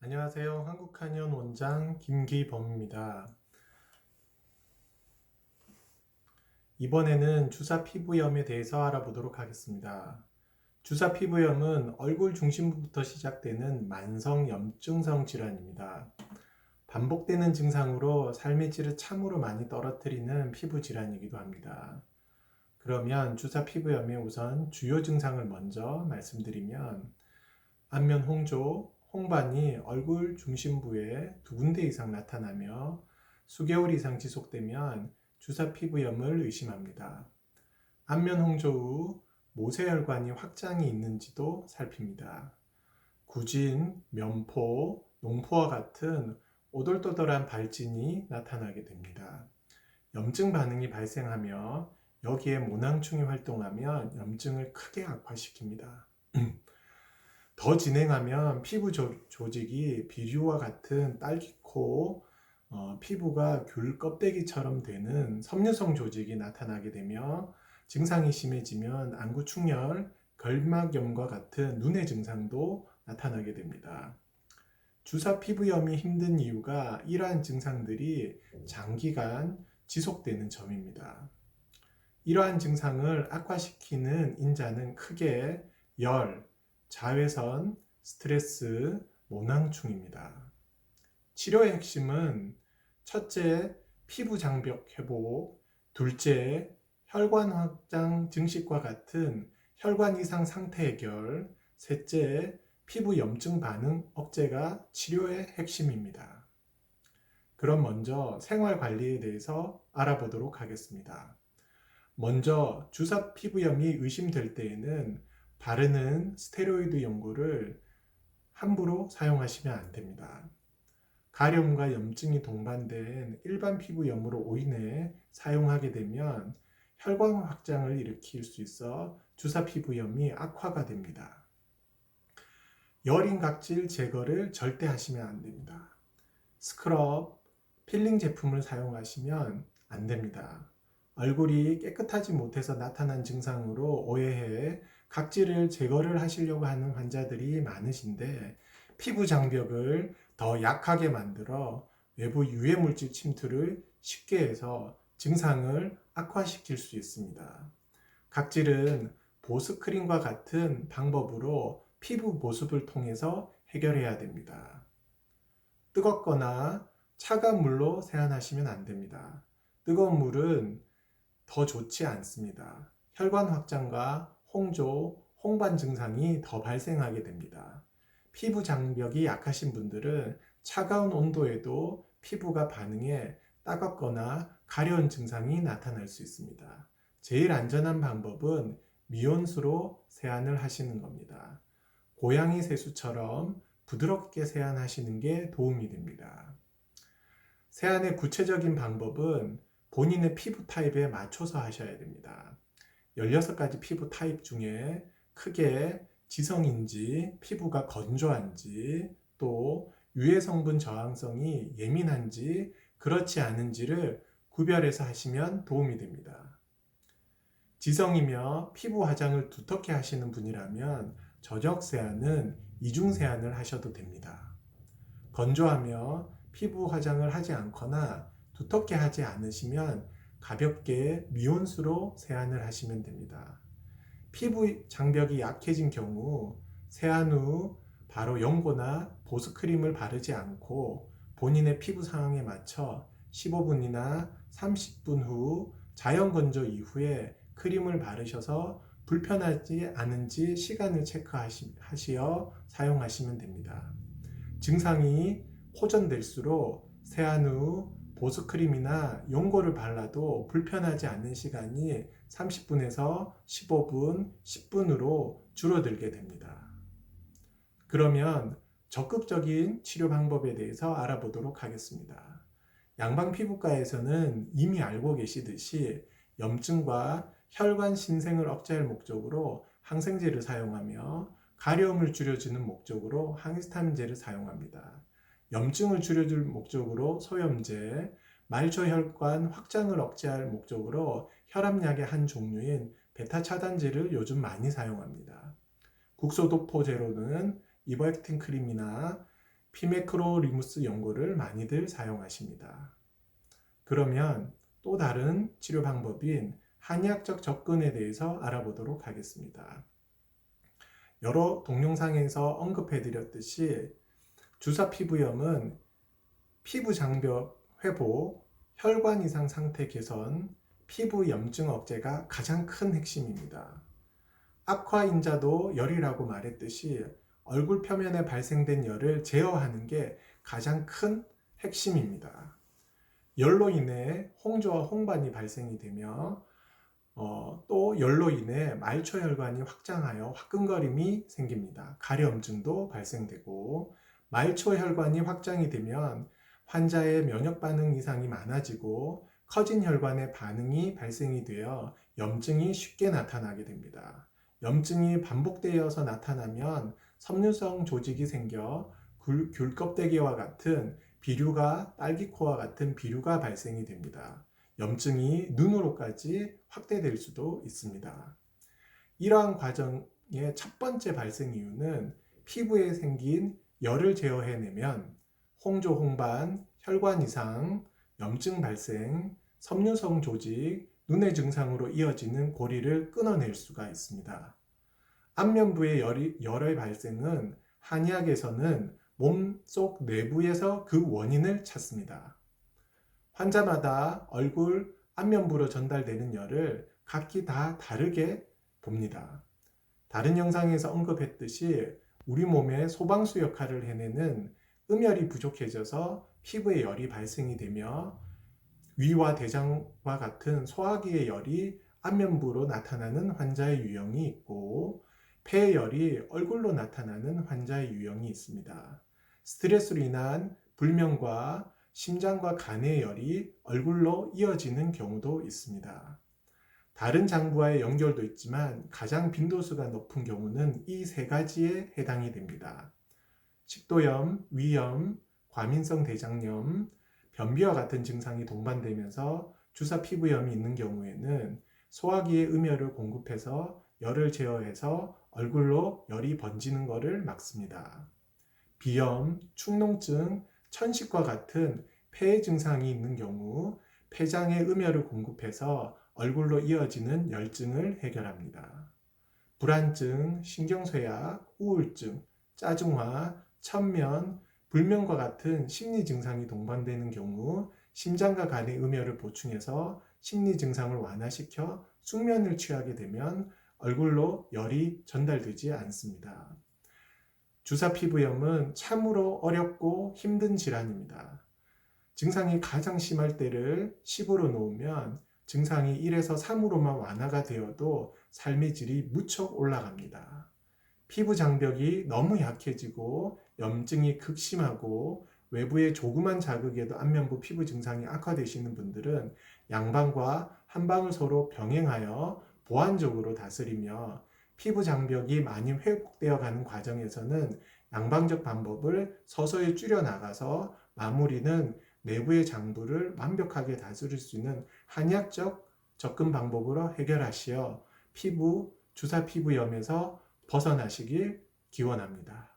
안녕하세요. 한국한의원 원장 김기범입니다. 이번에는 주사 피부염에 대해서 알아보도록 하겠습니다. 주사 피부염은 얼굴 중심부부터 시작되는 만성 염증성 질환입니다. 반복되는 증상으로 삶의 질을 참으로 많이 떨어뜨리는 피부 질환이기도 합니다. 그러면 주사 피부염의 우선 주요 증상을 먼저 말씀드리면 안면 홍조, 홍반이 얼굴 중심부에 두 군데 이상 나타나며 수개월 이상 지속되면 주사 피부염을 의심합니다. 안면 홍조 후 모세혈관이 확장이 있는지도 살핍니다. 구진, 면포, 농포와 같은 오돌토돌한 발진이 나타나게 됩니다. 염증 반응이 발생하며 여기에 모낭충이 활동하면 염증을 크게 악화시킵니다. 더 진행하면 피부 조직이 비류와 같은 딸기코, 피부가 귤 껍데기처럼 되는 섬유성 조직이 나타나게 되며 증상이 심해지면 안구충혈, 결막염과 같은 눈의 증상도 나타나게 됩니다. 주사 피부염이 힘든 이유가 이러한 증상들이 장기간 지속되는 점입니다. 이러한 증상을 악화시키는 인자는 크게 열, 자외선, 스트레스, 모낭충입니다. 치료의 핵심은 첫째, 피부 장벽 회복, 둘째, 혈관 확장 증식과 같은 혈관 이상 상태 해결, 셋째, 피부 염증 반응 억제가 치료의 핵심입니다. 그럼 먼저 생활 관리에 대해서 알아보도록 하겠습니다. 먼저 주사 피부염이 의심될 때에는 바르는 스테로이드 연고를 함부로 사용하시면 안 됩니다. 가려움과 염증이 동반된 일반 피부염으로 오인해 사용하게 되면 혈관 확장을 일으킬 수 있어 주사 피부염이 악화가 됩니다. 여린 각질 제거를 절대 하시면 안 됩니다. 스크럽, 필링 제품을 사용하시면 안 됩니다. 얼굴이 깨끗하지 못해서 나타난 증상으로 오해해 각질을 제거를 하시려고 하는 환자들이 많으신데 피부 장벽을 더 약하게 만들어 외부 유해 물질 침투를 쉽게 해서 증상을 악화시킬 수 있습니다. 각질은 보습크림과 같은 방법으로 피부 보습을 통해서 해결해야 됩니다. 뜨겁거나 차가운 물로 세안하시면 안 됩니다. 뜨거운 물은 더 좋지 않습니다. 혈관 확장과 홍조, 홍반 증상이 더 발생하게 됩니다. 피부 장벽이 약하신 분들은 차가운 온도에도 피부가 반응해 따갑거나 가려운 증상이 나타날 수 있습니다. 제일 안전한 방법은 미온수로 세안을 하시는 겁니다. 고양이 세수처럼 부드럽게 세안하시는 게 도움이 됩니다. 세안의 구체적인 방법은 본인의 피부 타입에 맞춰서 하셔야 됩니다. 16가지 피부 타입 중에 크게 지성인지, 피부가 건조한지, 또 유해 성분 저항성이 예민한지, 그렇지 않은지를 구별해서 하시면 도움이 됩니다. 지성이며 피부 화장을 두텁게 하시는 분이라면 저녁 세안은 이중 세안을 하셔도 됩니다. 건조하며 피부 화장을 하지 않거나 두텁게 하지 않으시면 가볍게 미온수로 세안을 하시면 됩니다. 피부 장벽이 약해진 경우 세안 후 바로 연고나 보습크림을 바르지 않고 본인의 피부 상황에 맞춰 15분이나 30분 후 자연 건조 이후에 크림을 바르셔서 불편하지 않은지 시간을 체크하시어 사용하시면 됩니다. 증상이 호전될수록 세안 후 보습크림이나 연고를 발라도 불편하지 않은 시간이 30분에서 15분, 10분으로 줄어들게 됩니다. 그러면 적극적인 치료 방법에 대해서 알아보도록 하겠습니다. 양방피부과에서는 이미 알고 계시듯이 염증과 혈관 신생을 억제할 목적으로 항생제를 사용하며 가려움을 줄여주는 목적으로 항히스타민제를 사용합니다. 염증을 줄여줄 목적으로 소염제, 말초혈관 확장을 억제할 목적으로 혈압약의 한 종류인 베타 차단제를 요즘 많이 사용합니다. 국소도포제로는 이버액틴 크림이나 피메크로리무스 연고를 많이들 사용하십니다. 그러면 또 다른 치료 방법인 한의학적 접근에 대해서 알아보도록 하겠습니다. 여러 동영상에서 언급해드렸듯이 주사 피부염은 피부 장벽 회복, 혈관 이상 상태 개선, 피부 염증 억제가 가장 큰 핵심입니다. 악화인자도 열이라고 말했듯이 얼굴 표면에 발생된 열을 제어하는 게 가장 큰 핵심입니다. 열로 인해 홍조와 홍반이 발생이 되며 또 열로 인해 말초혈관이 확장하여 화끈거림이 생깁니다. 가려움증도 발생되고 말초혈관이 확장이 되면 환자의 면역 반응 이상이 많아지고 커진 혈관의 반응이 발생이 되어 염증이 쉽게 나타나게 됩니다. 염증이 반복되어서 나타나면 섬유성 조직이 생겨 귤껍데기와 같은 비류가 딸기코와 같은 비류가 발생이 됩니다. 염증이 눈으로까지 확대될 수도 있습니다. 이러한 과정의 첫 번째 발생 이유는 피부에 생긴 열을 제어해내면 홍조, 홍반, 혈관 이상, 염증 발생, 섬유성 조직, 눈의 증상으로 이어지는 고리를 끊어낼 수가 있습니다. 안면부의 열의 발생은 한의학에서는 몸속 내부에서 그 원인을 찾습니다. 환자마다 얼굴 안면부로 전달되는 열을 각기 다 다르게 봅니다. 다른 영상에서 언급했듯이 우리 몸의 소방수 역할을 해내는 음열이 부족해져서 피부에 열이 발생이 되며 위와 대장과 같은 소화기의 열이 안면부로 나타나는 환자의 유형이 있고 폐의 열이 얼굴로 나타나는 환자의 유형이 있습니다. 스트레스로 인한 불면과 심장과 간의 열이 얼굴로 이어지는 경우도 있습니다. 다른 장부와의 연결도 있지만 가장 빈도수가 높은 경우는 이 세 가지에 해당이 됩니다. 식도염, 위염, 과민성 대장염, 변비와 같은 증상이 동반되면서 주사 피부염이 있는 경우에는 소화기의 음열을 공급해서 열을 제어해서 얼굴로 열이 번지는 것을 막습니다. 비염, 축농증, 천식과 같은 폐의 증상이 있는 경우 폐장에 음열을 공급해서 얼굴로 이어지는 열증을 해결합니다. 불안증, 신경쇠약, 우울증, 짜증화, 천면, 불면과 같은 심리 증상이 동반되는 경우 심장과 간의 음열을 보충해서 심리 증상을 완화시켜 숙면을 취하게 되면 얼굴로 열이 전달되지 않습니다. 주사 피부염은 참으로 어렵고 힘든 질환입니다. 증상이 가장 심할 때를 10으로 놓으면 증상이 1에서 3으로만 완화가 되어도 삶의 질이 무척 올라갑니다. 피부 장벽이 너무 약해지고 염증이 극심하고 외부의 조그만 자극에도 안면부 피부 증상이 악화되시는 분들은 양방과 한방을 서로 병행하여 보완적으로 다스리며 피부 장벽이 많이 회복되어 가는 과정에서는 양방적 방법을 서서히 줄여 나가서 마무리는 내부의 장부를 완벽하게 다스릴 수 있는 한의학적 접근 방법으로 해결하시어 주사 피부염에서 벗어나시길 기원합니다.